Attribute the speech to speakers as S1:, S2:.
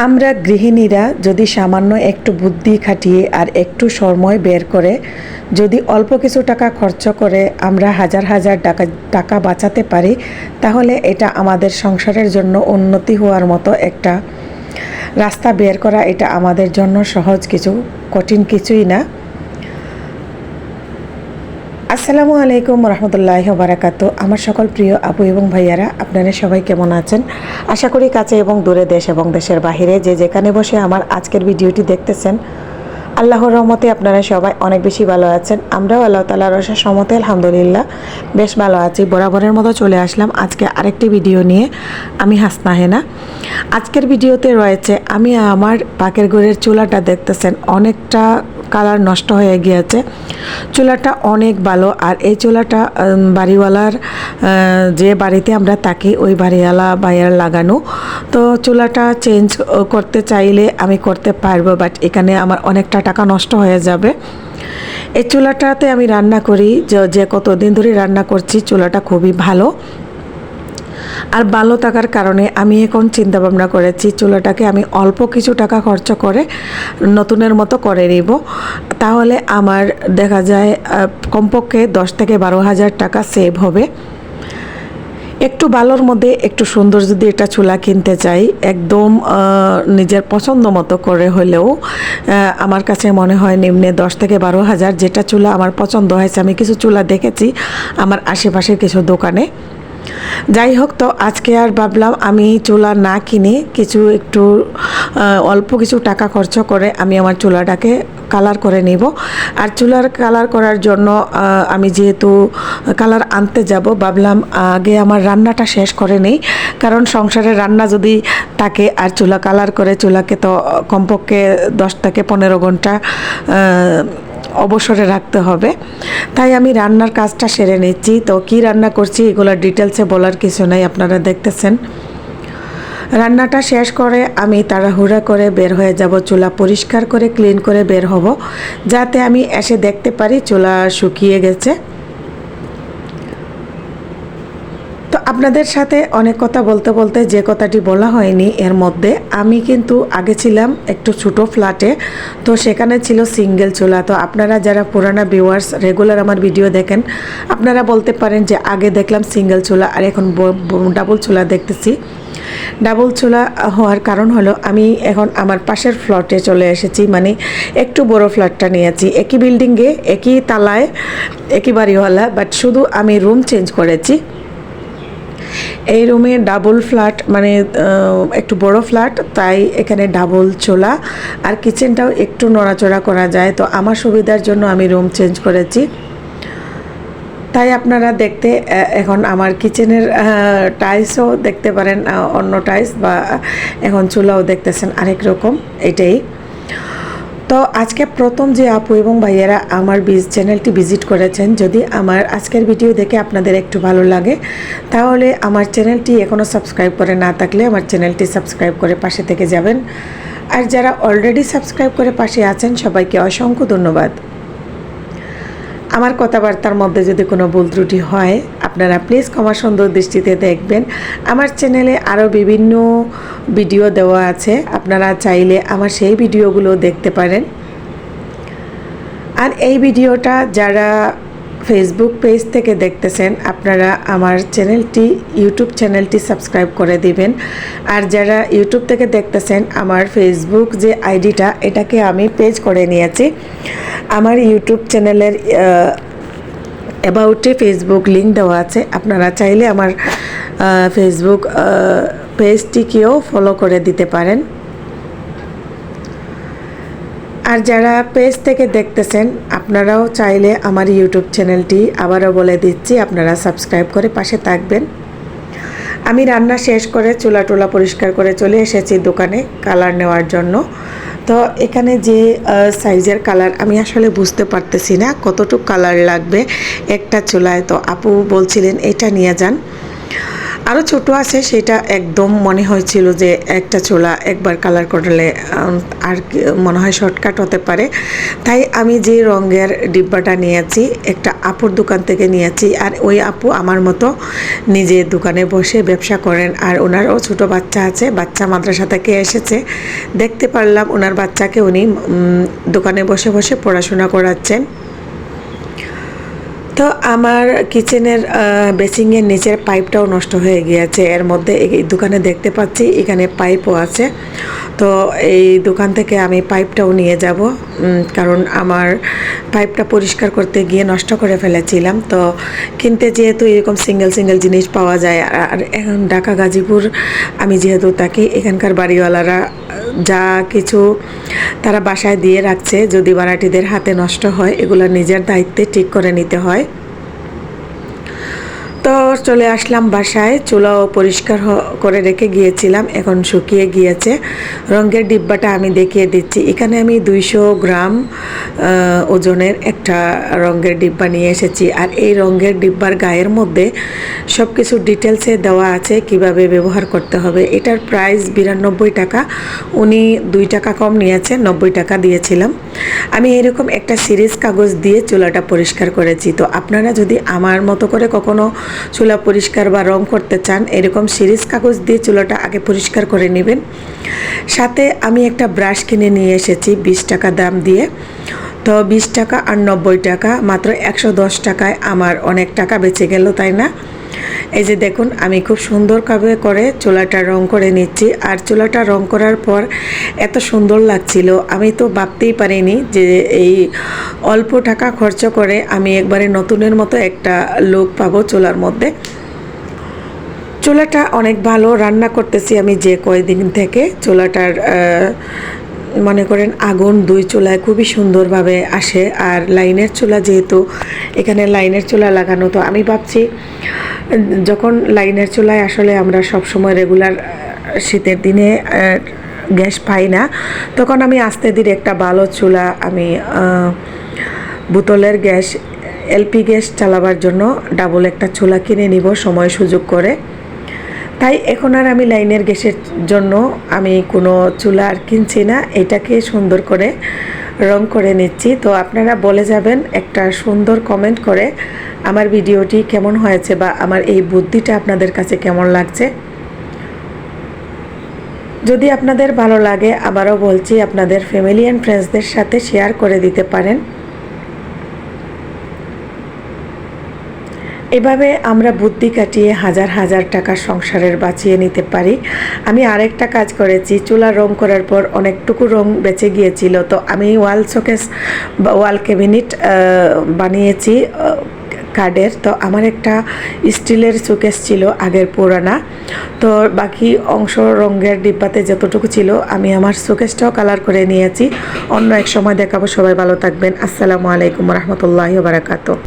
S1: আমরা গৃহিণীরা যদি সামান্য একটু বুদ্ধি খাটিয়ে আর একটু সময় বের করে যদি অল্প কিছু টাকা খরচ করে আমরা হাজার হাজার টাকা বাঁচাতে পারি, তাহলে এটা আমাদের সংসারের জন্য উন্নতি হওয়ার মতো একটা রাস্তা বের করা এটা আমাদের জন্য সহজ কিছু, কঠিন কিছুই না। আসসালামু আলাইকুম রহমতুল্লাহি ওয়া বারাকাতুহু। আমার সকল প্রিয় আপু এবং ভাইয়ারা, আপনারা সবাই কেমন আছেন? আশা করি কাছে এবং দূরে, দেশ এবং দেশের বাহিরে যে যেখানে বসে আমার আজকের ভিডিওটি দেখতেছেন, আল্লাহর রহমতে আপনারা সবাই অনেক বেশি ভালো আছেন। আমরাও আল্লাহ তাআলার অশেষ রহমতে আলহামদুলিল্লাহ বেশ ভালো আছি। বরাবরের মতো চলে আসলাম আজকে আরেকটি ভিডিও নিয়ে। আমি হাসনা হেনা। আজকের ভিডিওতে রয়েছে আমি আমার পাকের ঘরের চুলাটা দেখতেছেন অনেকটা কালার নষ্ট হয়ে গিয়েছে। চুলাটা অনেক ভালো, আর এই চুলাটা বাড়িওয়ালার যে বাড়িতে আমরা থাকি ওই বাড়িওয়ালা ভাইয়ার লাগানো। তো চুলাটা চেঞ্জ করতে চাইলে আমি করতে পারবো, বাট এখানে আমার অনেকটা টাকা নষ্ট হয়ে যাবে। এই চুলাটাতে আমি রান্না করি, যে কতদিন ধরে রান্না করছি, চুলাটা খুবই ভালো। আর ভালো থাকার কারণে আমি এখন চিন্তা ভাবনা করেছি চুলাটাকে আমি অল্প কিছু টাকা খরচ করে নতুনের মতো করে নিব। তাহলে আমার দেখা যায় কমপক্ষে 10 থেকে 12,000 টাকা সেভ হবে। একটু ভালোর মধ্যে একটু সুন্দর যদি এটা চুলা কিনতে চাই, একদম নিজের পছন্দ মতো করে হলেও আমার কাছে মনে হয় নিম্নে 10 থেকে 12,000 যেটা চুলা আমার পছন্দ হয়েছে। আমি কিছু চুলা দেখেছি আমার আশেপাশের কিছু দোকানে। যাই হোক, তো আজকে আর ভাবলাম আমি চুলা না কিনে একটু অল্প কিছু টাকা খরচ করে আমি আমার চুলাটাকে কালার করে নিব। আর চুলার কালার করার জন্য আমি যেহেতু কালার আনতে যাব, ভাবলাম আগে আমার রান্নাটা শেষ করে নেই, কারণ সংসারের রান্না যদি থাকে আর চুলা কালার করে চুলাকে তো কমপক্ষে 10 থেকে 15 ঘন্টা অবসরে রাখতে হবে। তাই আমি রান্নার কাজটা সেরে নিচ্ছি। তো কি রান্না করছি এগুলোর ডিটেলসে বলার কিছু নাই, আপনারা দেখতেছেন। রান্নাটা শেষ করে আমি তাড়াহুড়া করে বের হয়ে যাব, চুলা পরিষ্কার করে ক্লিন করে বের হব, যাতে আমি এসে দেখতে পারি চুলা শুকিয়ে গেছে। তো আপনাদের সাথে অনেক কথা বলতে বলতে যে কথাটি বলা হয়নি এর মধ্যে, আমি কিন্তু আগে ছিলাম একটু ছোটো ফ্ল্যাটে, তো সেখানে ছিল সিঙ্গেল চুলা। তো আপনারা যারা পুরানা ভিউয়ার্স রেগুলার আমার ভিডিও দেখেন, আপনারা বলতে পারেন যে আগে দেখলাম সিঙ্গেল চুলা আর এখন ডাবল চুলা দেখতেছি। ডাবল চুলা হওয়ার কারণ হলো আমি এখন আমার পাশের ফ্ল্যাটে চলে এসেছি, মানে একটু বড় ফ্ল্যাটটা নিয়েছি। একই বিল্ডিংয়ে একই তালায় একই বাড়িওয়ালা, বাট শুধু আমি রুম চেঞ্জ করেছি। এই রুমে ডাবল ফ্ল্যাট, মানে একটু বড় ফ্ল্যাট, তাই এখানে ডাবল চুলা আর কিচেনটাও একটু নড়াচড়া করা যায়। তো আমার সুবিধার জন্য আমি রুম চেঞ্জ করেছি। তাই আপনারা দেখতে এখন আমার কিচেনের টাইলসও দেখতে পারেন অন্য টাইলস, বা এখন চুলাও দেখতেছেন আরেক রকম। এটাই তো আজকে প্রথম যে আপু এবং ভাইয়েরা আমার চ্যানেলটি ভিজিট করেছেন, যদি আমার আজকের ভিডিও দেখে আপনাদের একটু ভালো লাগে, তাহলে আমার চ্যানেলটি এখনও সাবস্ক্রাইব করে না থাকলে আমার চ্যানেলটি সাবস্ক্রাইব করে পাশে থেকে যাবেন। আর যারা অলরেডি সাবস্ক্রাইব করে পাশে আছেন সবাইকে অসংখ্য ধন্যবাদ। আমার কথাবার্তার মধ্যে যদি কোনো ভুল ত্রুটি হয় আপনারা প্লিজ ক্ষমা সুন্দর দৃষ্টিতে দেখবেন। আমার চ্যানেলে আরও বিভিন্ন ভিডিও দেওয়া আছে, আপনারা চাইলে আমার সেই ভিডিওগুলো দেখতে পারেন। আর এই ভিডিওটা যারা ফেসবুক পেজ থেকে দেখতেছেন, আপনারা আমার ইউটিউব চ্যানেলটি সাবস্ক্রাইব করে দিবেন। আর যারা ইউটিউব থেকে দেখতেছেন, আমার ফেসবুক যে আইডিটা এটাকে আমি পেজ করে নিয়েছি। আমার ইউটিউব চ্যানেলের অ্যাবাউটে ফেসবুক লিঙ্ক দেওয়া আছে, আপনারা চাইলে আমার ফেসবুক পেজটিকেও ফলো করে দিতে পারেন। আর যারা পেজ থেকে দেখতেছেন, আপনারাও চাইলে আমার ইউটিউব চ্যানেলটি আবারও বলে দিচ্ছি, আপনারা সাবস্ক্রাইব করে পাশে থাকবেন। আমি রান্না শেষ করে চুলা টুলা পরিষ্কার করে চলে এসেছি দোকানে কালার নেওয়ার জন্য। তো এখানে যে সাইজের কালার আমি আসলে বুঝতে পারতেছি না কতটুকু কালার লাগবে একটা চুলায়। তো আপু বলছিলেন এটা নিয়ে যান। আরও ছোট আছে, সেটা একদম মনে হয়েছিল যে একটা চুলা একবার কালার করলে আর মনে হয় শর্টকাট হতে পারে। তাই আমি যে রঙের ডিব্বাটা নিয়েছি একটা আপুর দোকান থেকে নিয়েছি। আর ওই আপু আমার মতো নিজে দোকানে বসে ব্যবসা করেন, আর ওনারও ছোট বাচ্চা আছে। বাচ্চা মাদ্রাসা থেকে এসেছে, দেখতে পারলাম ওনার বাচ্চাকে উনি দোকানে বসে বসে পড়াশোনা করাচ্ছেন। তো আমার কিচেনের বেসিংয়ের নিচের পাইপটাও নষ্ট হয়ে গিয়েছে। এর মধ্যে এই দোকানে দেখতে পাচ্ছি এখানে পাইপও আছে। তো এই দোকান থেকে আমি পাইপটাও নিয়ে যাব, কারণ আমার পাইপটা পরিষ্কার করতে গিয়ে নষ্ট করে ফেলেছিলাম। তো কিনতে যেহেতু এরকম সিঙ্গেল সিঙ্গেল জিনিস পাওয়া যায়, আর এখন ঢাকা গাজীপুর আমি যেহেতু থাকি, এখানকার বাড়িওয়ালারা যা কিছু তারা বাসায় দিয়ে রাখছে, যদি ভাড়াটিদের হাতে নষ্ট হয় এগুলো নিজের দায়িত্বে ঠিক করে নিতে হয়। তো চলে আসলাম বাসায়, চুলাও পরিষ্কার করে রেখে গিয়েছিলাম, এখন শুকিয়ে গিয়েছে। রঙের ডিব্বাটা আমি দেখিয়ে দিচ্ছি। এখানে আমি 200 গ্রাম ওজনের একটা রঙের ডিব্বা নিয়ে এসেছি। আর এই রঙের ডিব্বার গায়ের মধ্যে সব কিছু ডিটেলসে দেওয়া আছে কিভাবে ব্যবহার করতে হবে। এটার প্রাইস 92 টাকা, উনি 2 টাকা কম নিয়েছে, 90 টাকা দিয়েছিলাম। আমি এরকম একটা সিরিজ কাগজ দিয়ে চুলাটা পরিষ্কার করেছি। তো আপনারা যদি আমার মতো করে কখনো চুলা পরিষ্কার বা রং করতে চান, এরকম সিরিজ কাগজ দিয়ে চুলাটা আগে পরিষ্কার করে নেবেন। সাথে আমি একটা ব্রাশ কিনে নিয়ে এসেছি 20 টাকা দাম দিয়ে। তো 20 টাকা আর 90 টাকা, মাত্র 110 টাকায় আমার অনেক টাকা বেঁচে গেল, তাই না? এই যে দেখুন, আমি খুব সুন্দরভাবে করে চুলাটা রং করে নিচ্ছি। আর চুলাটা রং করার পর এত সুন্দর লাগছিল, আমি তো ভাবতেই পারিনি যে এই অল্প টাকা খরচ করে আমি একবারে নতুনের মতো একটা লুক পাবো চুলার মধ্যে। চুলাটা অনেক ভালো রান্না করতেছি আমি যে কয়দিন থেকে। চুলাটার মনে করেন আগুন 2 চুলায় খুবই সুন্দরভাবে আসে। আর লাইনের চুলা, যেহেতু এখানে লাইনের চুলা লাগানো, তো আমি ভাবছি যখন লাইনের চুলায় আসলে আমরা সবসময় রেগুলার শীতের দিনে গ্যাস পাই না, তখন আমি আস্তে ধীরে একটা ভালো চুলা, আমি বোতলের গ্যাস এলপি গ্যাস চালাবার জন্য ডাবল একটা চুলা কিনে নিব সময় সুযোগ করে। তাই এখন আর আমি লাইনের গ্যাসের জন্য আমি কোনো চুলা আর কিনছি না, এটাকে সুন্দর করে রং করে নিচ্ছি। তো আপনারা বলে যাবেন একটা সুন্দর কমেন্ট করে আমার ভিডিওটি কেমন হয়েছে বা আমার এই বুদ্ধিটা আপনাদের কাছে কেমন লাগছে। যদি আপনাদের ভালো লাগে, আবারও বলছি, আপনাদের ফ্যামিলি অ্যান্ড ফ্রেন্ডসদের সাথে শেয়ার করে দিতে পারেন। এভাবে আমরা বুদ্ধি কাটিয়ে হাজার হাজার টাকা সংসারের বাঁচিয়ে নিতে পারি। আমি আরেকটা কাজ করেছি, চুলা রং করার পর অনেকটুকু রং বেঁচে গিয়েছিল, তো আমি ওয়াল শোকেস বা ওয়াল ক্যাবিনেট বানিয়েছি কাঠের। তো আমার একটা স্টিলের শোকেস ছিল আগের পুরানা, তো বাকি অংশ রঙের ডিব্বাতে যতটুকু ছিল আমি আমার শোকেসটাও কালার করে নিয়েছি। অন্য এক সময় দেখাবো। সবাই ভালো থাকবেন। আসসালামু আলাইকুম রহমতুল্লাহি ওয়া বারাকাতুহু।